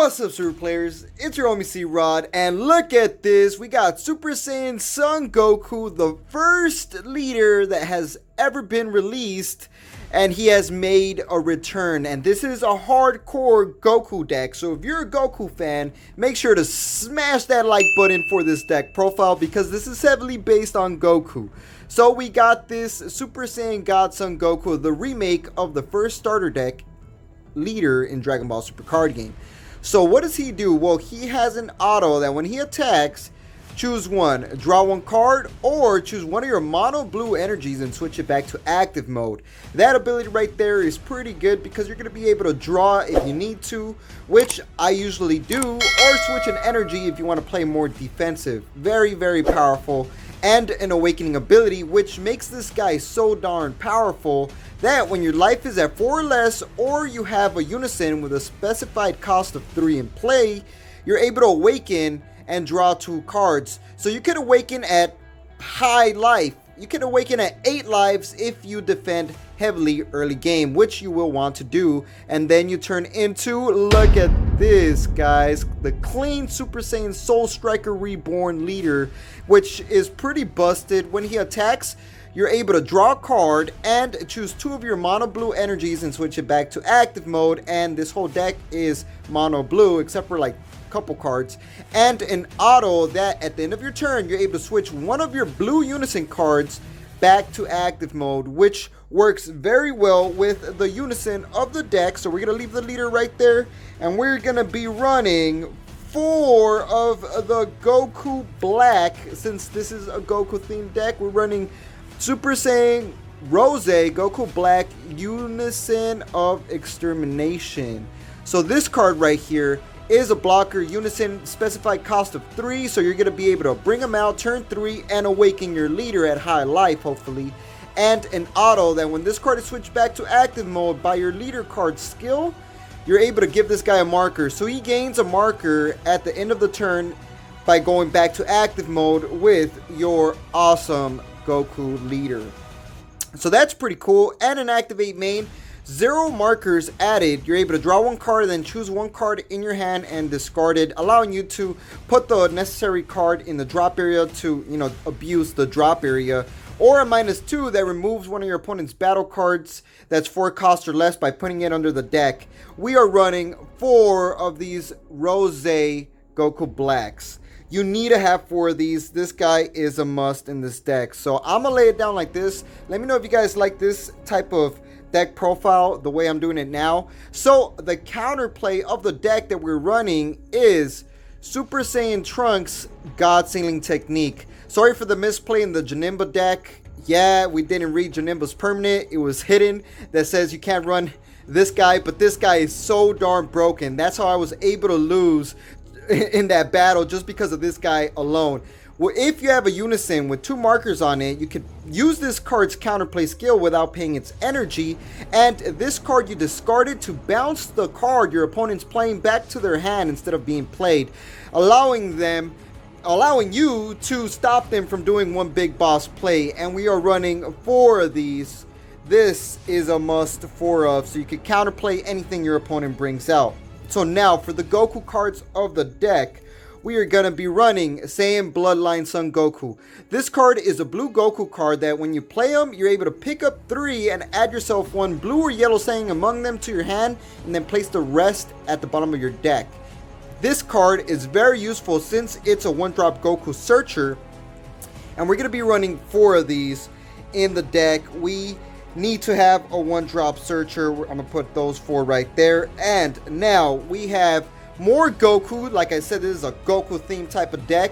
What's up, Super Players? It's your homie C-Rod, and look at this. We got Super Saiyan Son Goku, the first leader that has ever been released, and he has made a return. And this is a hardcore Goku deck, so if you're a Goku fan, make sure to smash that like button for this deck profile, because this is heavily based on Goku. So we got this Super Saiyan God Son Goku, the remake of the first starter deck leader in Dragon Ball Super card game. So what does he do? Well, he has an auto that when he attacks, choose one, draw one card, or choose one of your mono blue energies and switch it back to active mode. That ability right there is pretty good because you're going to be able to draw if you need to, which I usually do, or switch an energy if you want to play more defensive. Very, very powerful. And an awakening ability, which makes this guy so darn powerful that when your life is at 4 or less, or you have a unison with a specified cost of 3 in play, you're able to awaken and draw 2 cards. So you can awaken at high life. You can awaken at 8 lives if you defend heavily early game, which you will want to do. And then you turn into, look at this, guys, the clean Super Saiyan Soul Striker Reborn leader, which is pretty busted. When he attacks, you're able to draw a card and choose 2 of your mono blue energies and switch it back to active mode. And this whole deck is mono blue except for like couple cards, and an auto that at the end of your turn you're able to switch one of your blue unison cards back to active mode, which works very well with the unison of the deck. So we're gonna leave the leader right there, and we're gonna be running 4 of the Goku Black. Since this is a Goku themed deck, we're running Super Saiyan Rose Goku Black Unison of Extermination. So this card right here is a blocker, unison, specified cost of 3, so you're going to be able to bring them out, turn 3, and awaken your leader at high life, hopefully. And an auto that when this card is switched back to active mode by your leader card skill, you're able to give this guy a marker. So he gains a marker at the end of the turn by going back to active mode with your awesome Goku leader. So that's pretty cool. And an activate main. 0 markers added. You're able to draw 1 card and then choose 1 card in your hand and discard it, allowing you to put the necessary card in the drop area to, abuse the drop area. Or a -2 that removes one of your opponent's battle cards that's 4 cost or less by putting it under the deck. We are running 4 of these Rose Goku Blacks. You need to have 4 of these. This guy is a must in this deck. So I'm gonna lay it down like this. Let me know if you guys like this type of deck profile the way I'm doing it now. So the counterplay of the deck that we're running is Super Saiyan Trunks God Sealing Technique. Sorry for the misplay in the Janemba deck. Yeah, we didn't read Janemba's permanent. It was hidden that says you can't run this guy, but this guy is so darn broken. That's how I was able to lose in that battle, just because of this guy alone. Well, if you have a unison with 2 markers on it, you can use this card's counterplay skill without paying its energy, and this card you discarded to bounce the card your opponent's playing back to their hand instead of being played, allowing you to stop them from doing one big boss play. And we are running 4 of these. This is a must 4 of, so you can counterplay anything your opponent brings out. So now for the Goku cards of the deck, we are going to be running Saiyan Bloodline Son Goku. This card is a blue Goku card that when you play them, you're able to pick up 3 and add yourself 1 blue or yellow Saiyan among them to your hand, and then place the rest at the bottom of your deck. This card is very useful since it's a 1-drop Goku Searcher, and we're going to be running 4 of these in the deck. We need to have a 1-drop Searcher. I'm going to put those 4 right there. And now we have more Goku. Like I said, this is a Goku themed type of deck.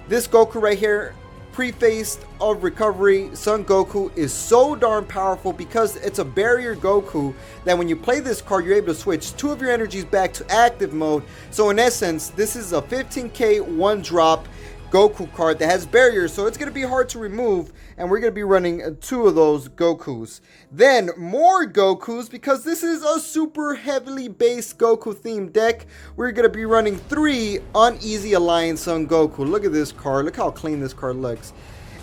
This Goku right here, Preface of Recovery Son Goku, is so darn powerful because it's a barrier Goku that when you play this card, you're able to switch 2 of your energies back to active mode. So in essence, this is a 15k 1-drop Goku card that has barriers, so it's going to be hard to remove, and we're going to be running 2 of those Gokus. Then more Gokus, because this is a super heavily based Goku themed deck. We're going to be running 3 Uneasy Alliance Son Goku. Look at this card. Look how clean this card looks.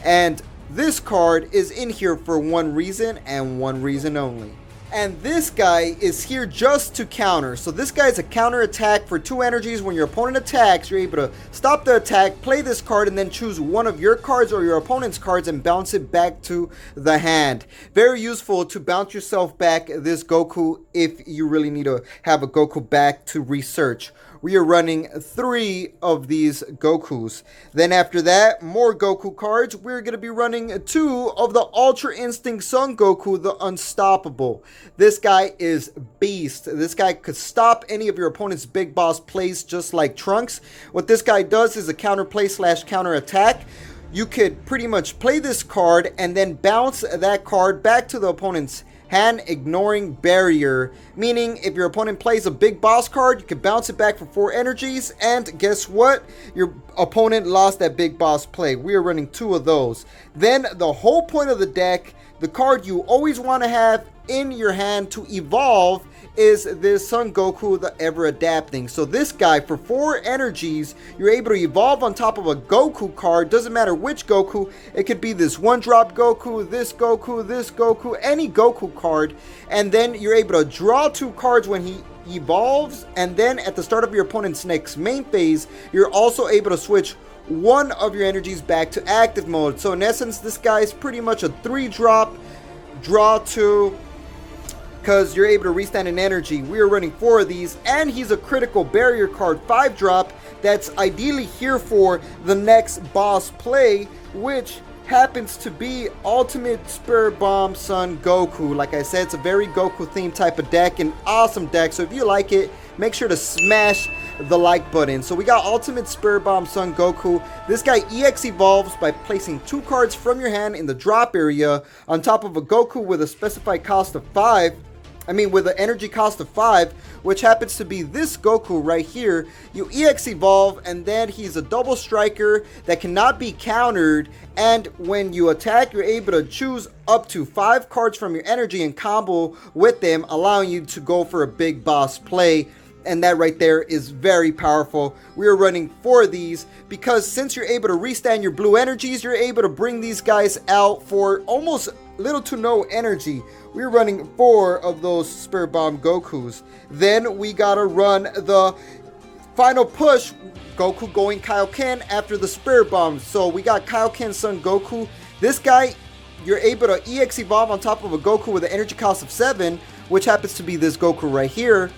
And this card is in here for one reason and one reason only. And this guy is here just to counter. So this guy is a counter attack for 2 energies. When your opponent attacks, you're able to stop the attack, play this card, and then choose one of your cards or your opponent's cards and bounce it back to the hand. Very useful to bounce yourself back this Goku if you really need to have a Goku back to research. We are running 3 of these Gokus. Then after that, more Goku cards. We're going to be running 2 of the Ultra Instinct Son Goku, the Unstoppable. This guy is beast. This guy could stop any of your opponent's big boss plays just like Trunks. What this guy does is a counter play / counter attack. You could pretty much play this card and then bounce that card back to the opponent's hand, ignoring barrier, meaning if your opponent plays a big boss card, you can bounce it back for 4 energies, and guess what? Your opponent lost that big boss play. We are running 2 of those. Then the whole point of the deck, the card you always want to have in your hand to evolve, is this Son Goku, the Ever Adapting. So this guy, for 4 energies, you're able to evolve on top of a Goku card. Doesn't matter which Goku. It could be this 1-drop Goku, this Goku, any Goku card. And then you're able to draw 2 cards when he evolves. And then at the start of your opponent's next main phase, you're also able to switch 1 of your energies back to active mode. So in essence, this guy is pretty much a 3-drop, draw 2, because you're able to restand an energy. We are running 4 of these, and he's a critical barrier card, 5-drop, that's ideally here for the next boss play, which happens to be Ultimate Spirit Bomb Son Goku. Like I said, it's a very Goku themed type of deck, an awesome deck. So if you like it, make sure to smash the like button. So we got Ultimate Spirit Bomb Son Goku. This guy EX evolves by placing 2 cards from your hand in the drop area on top of a Goku with a specified cost of 5. With an energy cost of 5, which happens to be this Goku right here. You EX evolve, and then he's a double striker that cannot be countered. And when you attack, you're able to choose up to 5 cards from your energy and combo with them, allowing you to go for a big boss play. And that right there is very powerful. We are running 4 of these because since you're able to restand your blue energies, you're able to bring these guys out for almost little to no energy. We're running 4 of those Spirit Bomb Gokus. Then we gotta run the final push, Goku going Kaioken after the Spirit Bomb. So we got Kaioken Son Goku. This guy, you're able to EX evolve on top of a Goku with an energy cost of 7, which happens to be this Goku right here.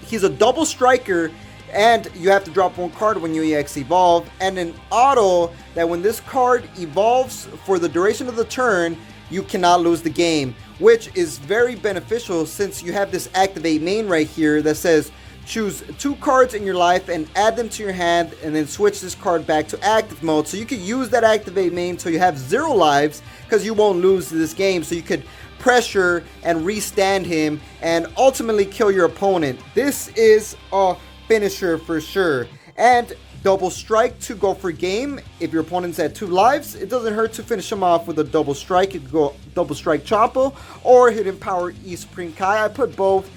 He's a double striker, and you have to drop 1 card when you EX evolve, and an auto that when this card evolves for the duration of the turn, you cannot lose the game, which is very beneficial since you have this activate main right here that says choose 2 cards in your life and add them to your hand, and then switch this card back to active mode. So you could use that activate main so you have 0 lives, because you won't lose this game. So you could pressure and restand him and ultimately kill your opponent. This is a finisher for sure. And double strike to go for game. If your opponent's at 2 lives, it doesn't hurt to finish him off with a double strike. You could go double strike Chompo or hidden power E Supreme Kai. I put both.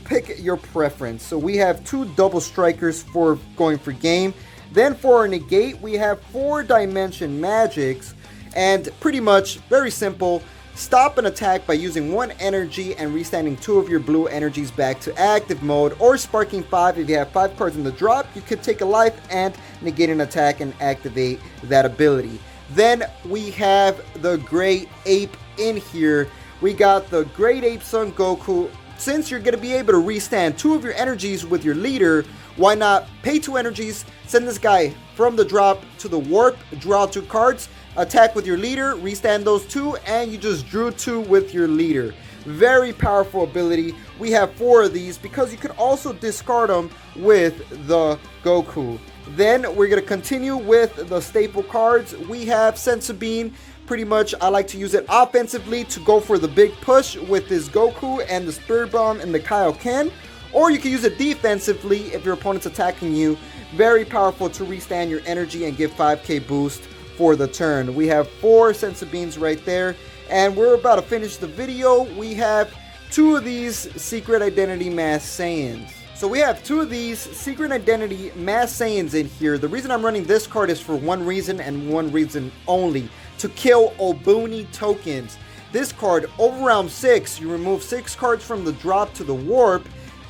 Pick your preference. So we have 2 double strikers for going for game. Then for our negate, we have 4 dimension magics, and pretty much very simple. Stop an attack by using 1 energy and restanding 2 of your blue energies back to active mode, or sparking 5. If you have 5 cards in the drop, you could take a life and negate an attack and activate that ability. Then we have the Great Ape in here. We got the Great Ape Son Goku. Since you're going to be able to restand 2 of your energies with your leader, why not pay 2 energies, send this guy from the drop to the warp, draw 2 cards, attack with your leader, restand those 2, and you just drew 2 with your leader. Very powerful ability. We have 4 of these because you could also discard them with the Goku. Then we're going to continue with the staple cards. We have Senzu Bean. Pretty much I like to use it offensively to go for the big push with this Goku and the Spirit Bomb and the Kaioken. Or you can use it defensively if your opponent's attacking you. Very powerful to restand your energy and give 5k boost for the turn. We have 4 Senzu Beans right there. And we're about to finish the video. We have 2 of these Secret Identity Mass Saiyans. So we have 2 of these Secret Identity Mass Saiyans in here. The reason I'm running this card is for one reason and one reason only: to kill Obuni tokens. this card over round 6. You remove 6 cards from the drop to the warp.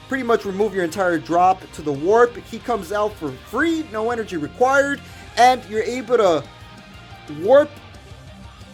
Pretty much remove your entire drop to the warp. He comes out for free, no energy required, and you're able to warp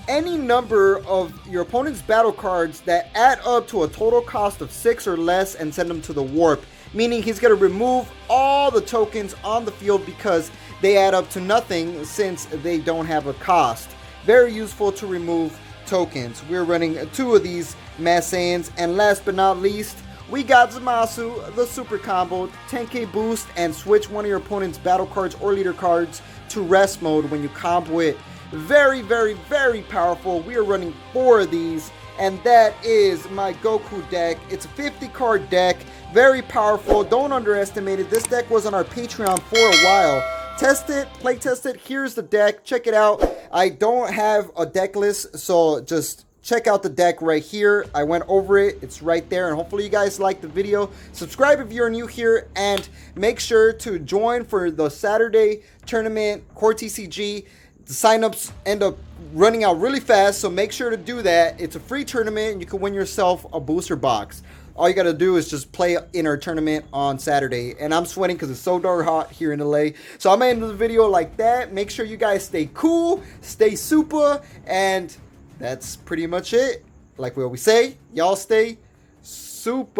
any number of your opponent's battle cards that add up to a total cost of 6 or less and send them to the warp. Meaning he's going to remove all the tokens on the field because they add up to nothing since they don't have a cost. Very useful to remove tokens. We're running 2 of these Mass Saiyans, and last but not least, we got Zamasu, the super combo, 10k boost, and switch one of your opponent's battle cards or leader cards to rest mode when you combo it. Very, very, very powerful. We are running 4 of these, and that is my Goku deck. It's a 50 card deck, very powerful. Don't underestimate it. This deck was on our Patreon for a while. Test it, play test it. Here's the deck. Check it out. I don't have a deck list, so just check out the deck right here. I went over it. It's right there, and hopefully you guys like the video. Subscribe if you're new here, and make sure to join for the Saturday tournament, Core TCG. The signups end up running out really fast, so make sure to do that. It's a free tournament, and you can win yourself a booster box. All you got to do is just play in our tournament on Saturday. And I'm sweating because it's so darn hot here in LA. So I'm going to end the video like that. Make sure you guys stay cool, stay super, and that's pretty much it. Like we always say, y'all stay super.